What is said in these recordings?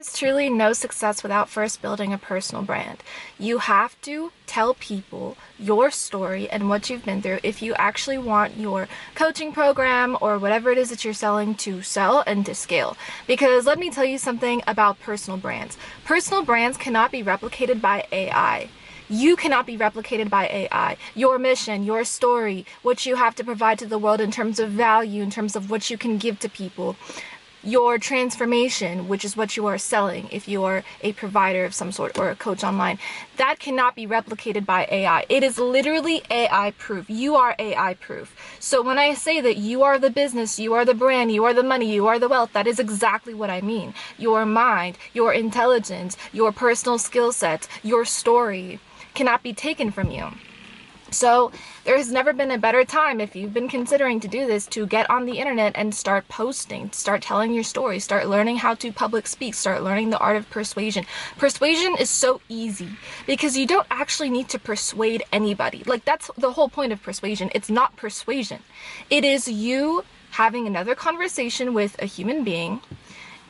There's truly no success without first building a personal brand. You have to tell people your story and what you've been through if you actually want your coaching program or whatever it is that you're selling to sell and to scale. Because let me tell you something about personal brands. Personal brands cannot be replicated by AI. You cannot be replicated by AI. Your mission, your story, what you have to provide to the world in terms of value, in terms of what you can give to people, your transformation, which is what you are selling if you are a provider of some sort or a coach online, that cannot be replicated by AI. It is literally AI proof. You are AI proof. So when I say that you are the business, you are the brand, you are the money, you are the wealth, that is exactly what I mean. Your mind, your intelligence, your personal skill sets, your story cannot be taken from you. So there has never been a better time, if you've been considering to do this, to get on the internet and start posting, start telling your story, start learning how to public speak, start learning the art of persuasion. Persuasion is so easy because you don't actually need to persuade anybody. Like, that's the whole point of persuasion. It's not persuasion. It is you having another conversation with a human being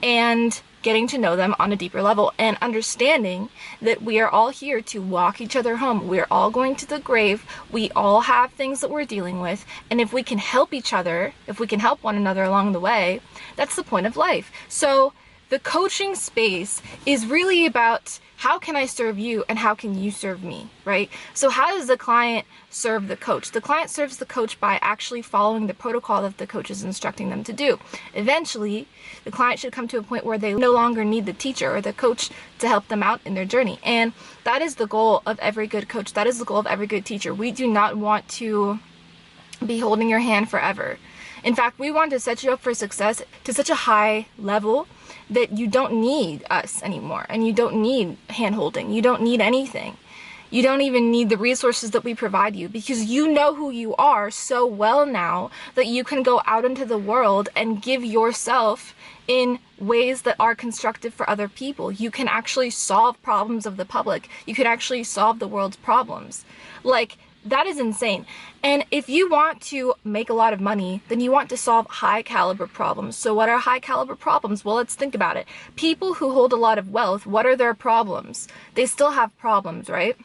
and getting to know them on a deeper level and understanding that we are all here to walk each other home. We're all going to the grave. We all have things that we're dealing with. And if we can help each other, if we can help one another along the way, that's the point of life. So the coaching space is really about how can I serve you and how can you serve me, right? So how does the client serve the coach? The client serves the coach by actually following the protocol that the coach is instructing them to do. Eventually, the client should come to a point where they no longer need the teacher or the coach to help them out in their journey. And that is the goal of every good coach. That is the goal of every good teacher. We do not want to be holding your hand forever. In fact, we want to set you up for success to such a high level that you don't need us anymore, and you don't need hand-holding. You don't need anything. You don't even need the resources that we provide you, because you know who you are so well now that you can go out into the world and give yourself in ways that are constructive for other people. You can actually solve problems of the public. You can actually solve the world's problems. Like, that is insane. And if you want to make a lot of money, then you want to solve high caliber problems. So what are high caliber problems? Well, let's think about it. People who hold a lot of wealth, what are their problems? They still have problems, right?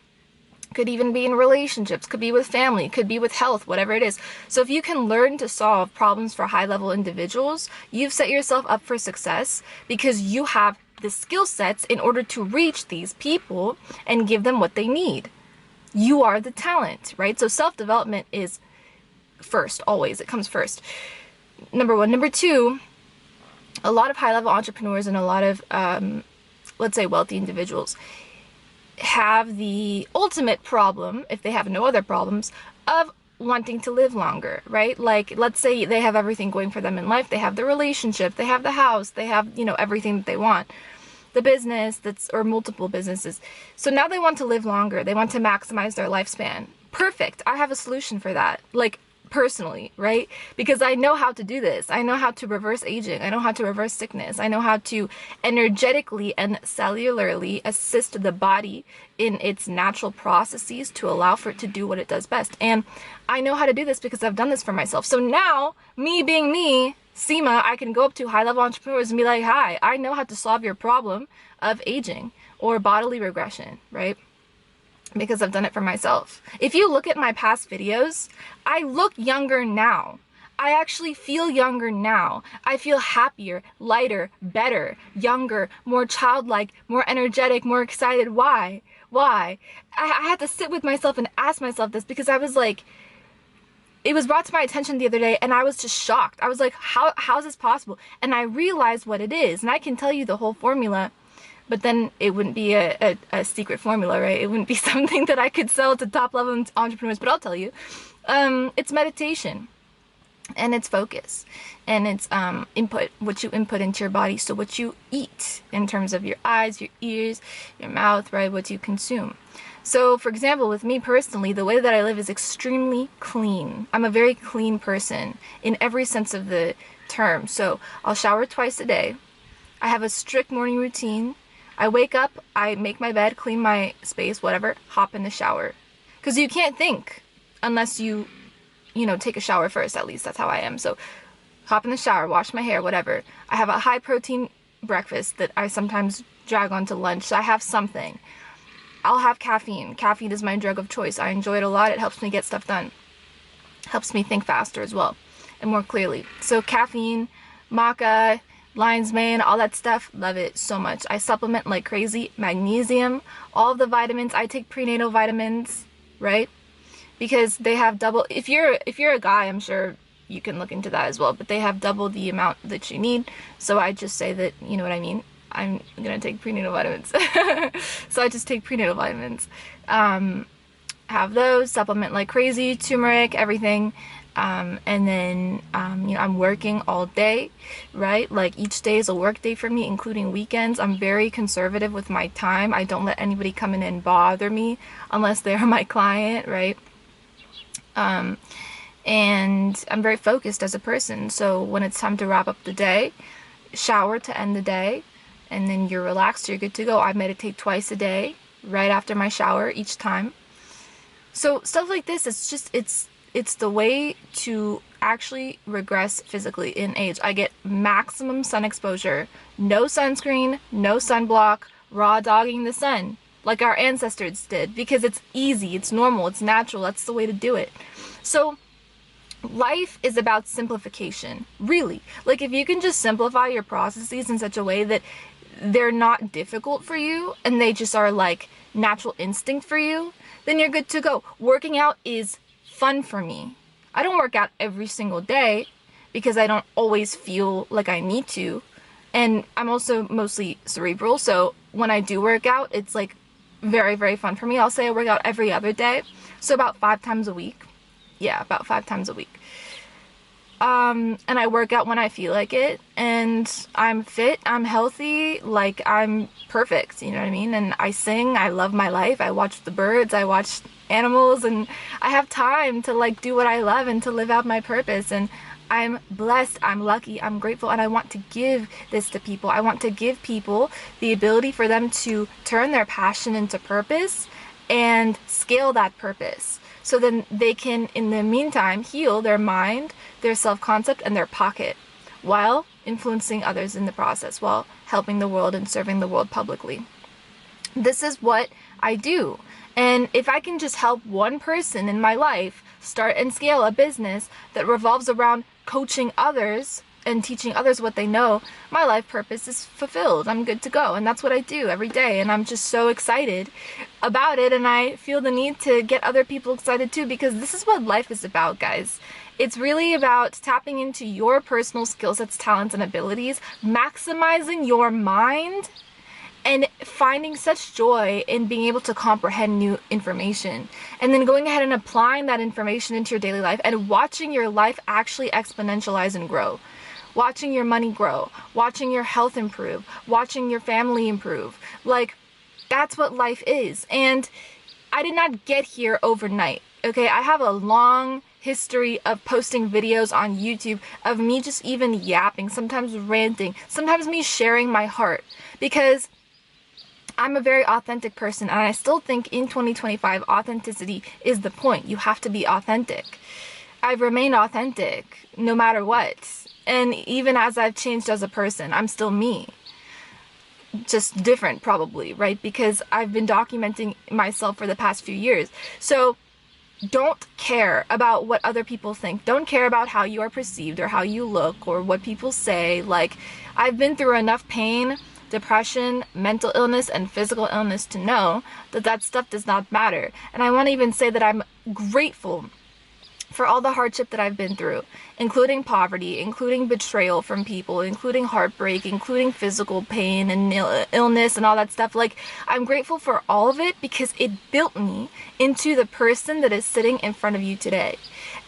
Could even be in relationships, could be with family, could be with health, whatever it is. So if you can learn to solve problems for high level individuals, you've set yourself up for success because you have the skill sets in order to reach these people and give them what they need. You are the talent, right? So self-development is first, always. It comes first. Number one. Number two, a lot of high-level entrepreneurs and a lot of, let's say, wealthy individuals have the ultimate problem, if they have no other problems, of wanting to live longer, right? Like, let's say they have everything going for them in life. They have the relationship, they have the house, they have, everything that they want. The business or multiple businesses. So now they want to live longer. They want to maximize their lifespan. Perfect. I have a solution for that. Like, personally, right? Because I know how to do this. I know how to reverse aging. I know how to reverse sickness. I know how to energetically and cellularly assist the body in its natural processes to allow for it to do what it does best. And I know how to do this because I've done this for myself. So now, me being me, Seema, I can go up to high-level entrepreneurs and be like, hi, I know how to solve your problem of aging or bodily regression, right? Because I've done it for myself. If you look at my past videos, I look younger now. I actually feel younger now. I feel happier, lighter, better, younger, more childlike, more energetic, more excited. Why? Why? I had to sit with myself and ask myself this because I was like, it was brought to my attention the other day and I was just shocked. I was like, how is this possible? And I realized what it is. And I can tell you the whole formula, but then it wouldn't be a secret formula, right? It wouldn't be something that I could sell to top level entrepreneurs, but I'll tell you. It's meditation and it's focus and it's input, what you input into your body. So what you eat in terms of your eyes, your ears, your mouth, right? What you consume. So, for example, with me personally, the way that I live is extremely clean. I'm a very clean person in every sense of the term. So, I'll shower twice a day. I have a strict morning routine. I wake up, I make my bed, clean my space, whatever, hop in the shower. Because you can't think unless you take a shower first, at least that's how I am. So, hop in the shower, wash my hair, whatever. I have a high protein breakfast that I sometimes drag onto lunch. So I have something. I'll have caffeine. Caffeine is my drug of choice. I enjoy it a lot. It helps me get stuff done. Helps me think faster as well and more clearly. So caffeine, maca, lion's mane, all that stuff, love it so much. I supplement like crazy. Magnesium, all of the vitamins. I take prenatal vitamins, right? Because they have double, if you're a guy, I'm sure you can look into that as well, but they have double the amount that you need. So I just say that, you know what I mean? I'm gonna take prenatal vitamins. So I just take prenatal vitamins. Have those, supplement like crazy, turmeric, everything. And then, you know, I'm working all day, right? Like each day is a work day for me, including weekends. I'm very conservative with my time. I don't let anybody come in and bother me unless they're my client, right? And I'm very focused as a person. So when it's time to wrap up the day, shower to end the day, and then you're relaxed, you're good to go. I meditate twice a day, right after my shower each time. So stuff like this, it's just, it's the way to actually regress physically in age. I get maximum sun exposure, no sunscreen, no sunblock, raw dogging the sun, like our ancestors did, because it's easy, it's normal, it's natural, that's the way to do it. So life is about simplification, really. Like if you can just simplify your processes in such a way that they're not difficult for you and they just are like natural instinct for you, then you're good to go. Working out is fun for me. I don't work out every single day because I don't always feel like I need to. And I'm also mostly cerebral, so when I do work out, it's like very, very fun for me. I'll say I work out every other day, so about 5 times a week. Yeah, about 5 times a week. And I work out when I feel like it, and I'm fit, I'm healthy, like I'm perfect, you know what I mean? And I sing, I love my life, I watch the birds, I watch animals, and I have time to like do what I love and to live out my purpose. And I'm blessed, I'm lucky, I'm grateful, and I want to give this to people. I want to give people the ability for them to turn their passion into purpose and scale that purpose. So then they can, in the meantime, heal their mind, their self-concept, and their pocket, while influencing others in the process, while helping the world and serving the world publicly. This is what I do. And if I can just help one person in my life start and scale a business that revolves around coaching others and teaching others what they know, my life purpose is fulfilled. I'm good to go. And that's what I do every day. And I'm just so excited about it. And I feel the need to get other people excited too, because this is what life is about, guys. It's really about tapping into your personal skill sets, talents, and abilities, maximizing your mind, and finding such joy in being able to comprehend new information, and then going ahead and applying that information into your daily life and watching your life actually exponentialize and grow. Watching your money grow, watching your health improve, watching your family improve. Like, that's what life is. And I did not get here overnight, okay? I have a long history of posting videos on YouTube of me just even yapping, sometimes ranting, sometimes me sharing my heart, because I'm a very authentic person, and I still think in 2025, authenticity is the point. You have to be authentic. I've remained authentic no matter what. And even as I've changed as a person, I'm still me. Just different, probably, right? Because I've been documenting myself for the past few years. So don't care about what other people think. Don't care about how you are perceived or how you look or what people say. Like, I've been through enough pain, depression, mental illness, and physical illness to know that that stuff does not matter. And I want to even say that I'm grateful for all the hardship that I've been through, including poverty, including betrayal from people, including heartbreak, including physical pain and illness and all that stuff. Like, I'm grateful for all of it because it built me into the person that is sitting in front of you today.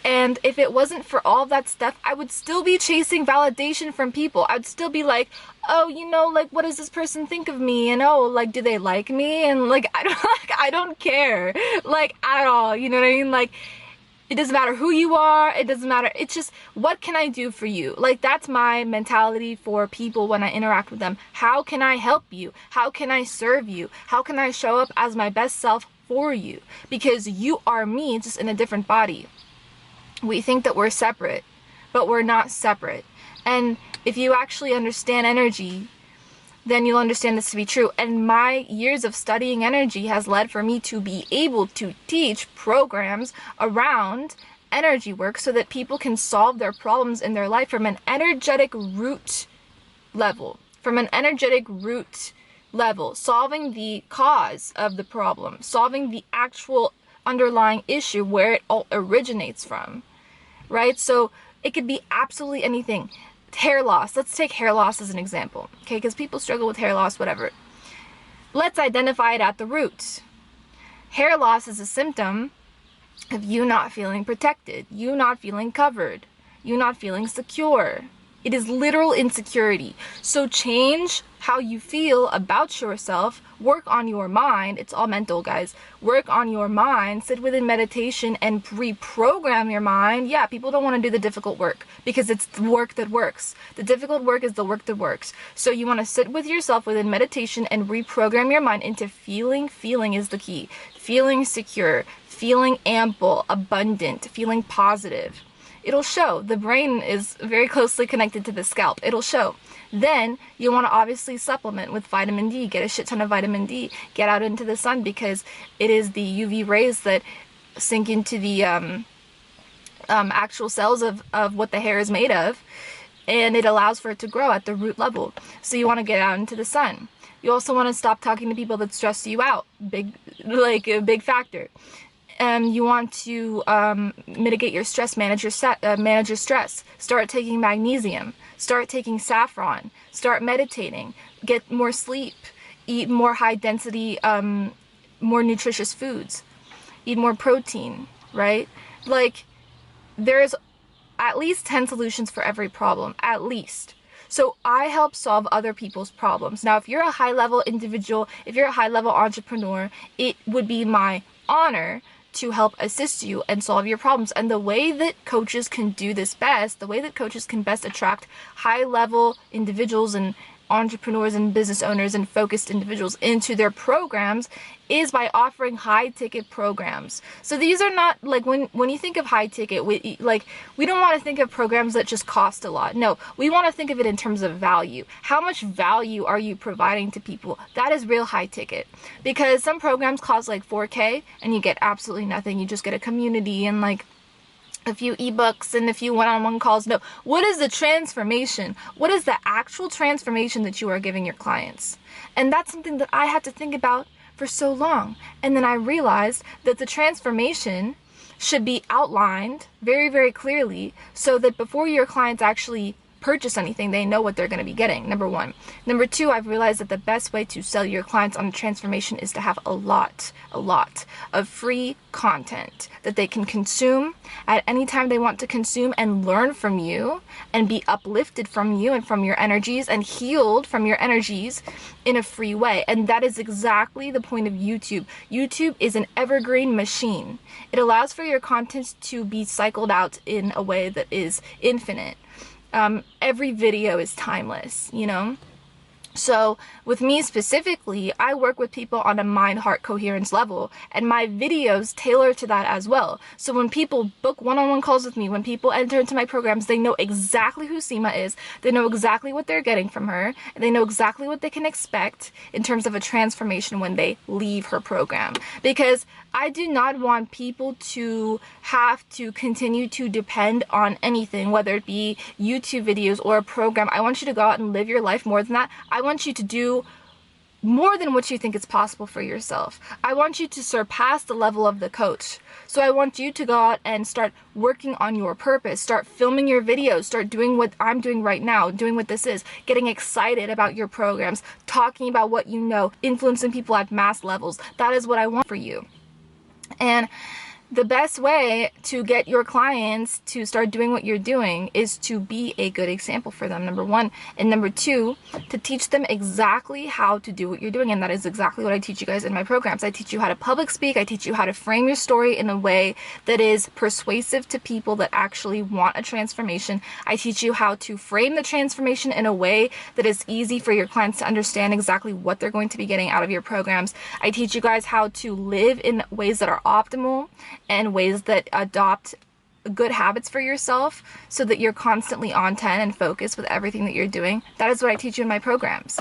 And if it wasn't for all of that stuff, I would still be chasing validation from people. I'd still be like, oh, you know, like, what does this person think of me? And oh, like, do they like me? And like, I don't care, like, at all. You know what I mean? Like, it doesn't matter who you are. It doesn't matter. It's just, what can I do for you? Like, that's my mentality for people when I interact with them. How can I help you? How can I serve you? How can I show up as my best self for you? Because you are me, just in a different body. We think that we're separate, but we're not separate. And if you actually understand energy, then you'll understand this to be true. And my years of studying energy has led for me to be able to teach programs around energy work so that people can solve their problems in their life from an energetic root level. From an energetic root level, solving the cause of the problem, solving the actual underlying issue where it all originates from, right? So it could be absolutely anything. Hair loss. Let's take hair loss as an example, okay? Because people struggle with hair loss, whatever. Let's identify it at the root. Hair loss is a symptom of you not feeling protected, you not feeling covered, you not feeling secure. It is literal insecurity. So change how you feel about yourself. Work on your mind. It's all mental, guys. Work on your mind. Sit within meditation and reprogram your mind. Yeah, people don't want to do the difficult work because it's the work that works. The difficult work is the work that works. So you want to sit with yourself within meditation and reprogram your mind into feeling. Feeling is the key. Feeling secure, feeling ample, abundant, feeling positive. It'll show. The brain is very closely connected to the scalp. It'll show. Then you want to obviously supplement with vitamin D. Get a shit ton of vitamin D. Get out into the sun because it is the UV rays that sink into the actual cells of what the hair is made of, and it allows for it to grow at the root level. So you want to get out into the sun. You also want to stop talking to people that stress you out. A big factor. You want to mitigate your stress, manage your stress. Start taking magnesium. Start taking saffron. Start meditating. Get more sleep. Eat more high density, more nutritious foods. Eat more protein, right? Like, there's at least 10 solutions for every problem, at least. So I help solve other people's problems. Now, if you're a high-level individual, if you're a high-level entrepreneur, it would be my honor to help assist you and solve your problems. And the way that coaches can do this best, the way that coaches can best attract high-level individuals and entrepreneurs and business owners and focused individuals into their programs is by offering high-ticket programs. So these are not, like, when you think of high-ticket, we don't want to think of programs that just cost a lot. No, we want to think of it in terms of value. How much value are you providing to people? That is real high-ticket. Because some programs cost like $4K and you get absolutely nothing. You just get a community and like a few ebooks and a few one-on-one calls. No, what is the transformation? What is the actual transformation that you are giving your clients? And that's something that I had to think about for so long. And then I realized that the transformation should be outlined very, very clearly so that before your clients actually purchase anything, they know what they're going to be getting, number one. Number two, I've realized that the best way to sell your clients on a transformation is to have a lot of free content that they can consume at any time they want to consume and learn from you and be uplifted from you and from your energies and healed from your energies in a free way. And that is exactly the point of YouTube. YouTube is an evergreen machine. It allows for your content to be cycled out in a way that is infinite. Every video is timeless, you know? So with me specifically, I work with people on a mind-heart coherence level, and my videos tailor to that as well. So when people book one-on-one calls with me, when people enter into my programs, they know exactly who Seema is, they know exactly what they're getting from her, and they know exactly what they can expect in terms of a transformation when they leave her program. Because I do not want people to have to continue to depend on anything, whether it be YouTube videos or a program. I want you to go out and live your life more than that. I want you to do more than what you think is possible for yourself. I want you to surpass the level of the coach. So I want you to go out and start working on your purpose, start filming your videos, start doing what I'm doing right now, doing what this is, getting excited about your programs, talking about what you know, influencing people at mass levels. That is what I want for you. And the best way to get your clients to start doing what you're doing is to be a good example for them, number one. And number two, to teach them exactly how to do what you're doing. And that is exactly what I teach you guys in my programs. I teach you how to public speak. I teach you how to frame your story in a way that is persuasive to people that actually want a transformation. I teach you how to frame the transformation in a way that is easy for your clients to understand exactly what they're going to be getting out of your programs. I teach you guys how to live in ways that are optimal and ways that adopt good habits for yourself so that you're constantly on 10 and focused with everything that you're doing. That is what I teach you in my programs.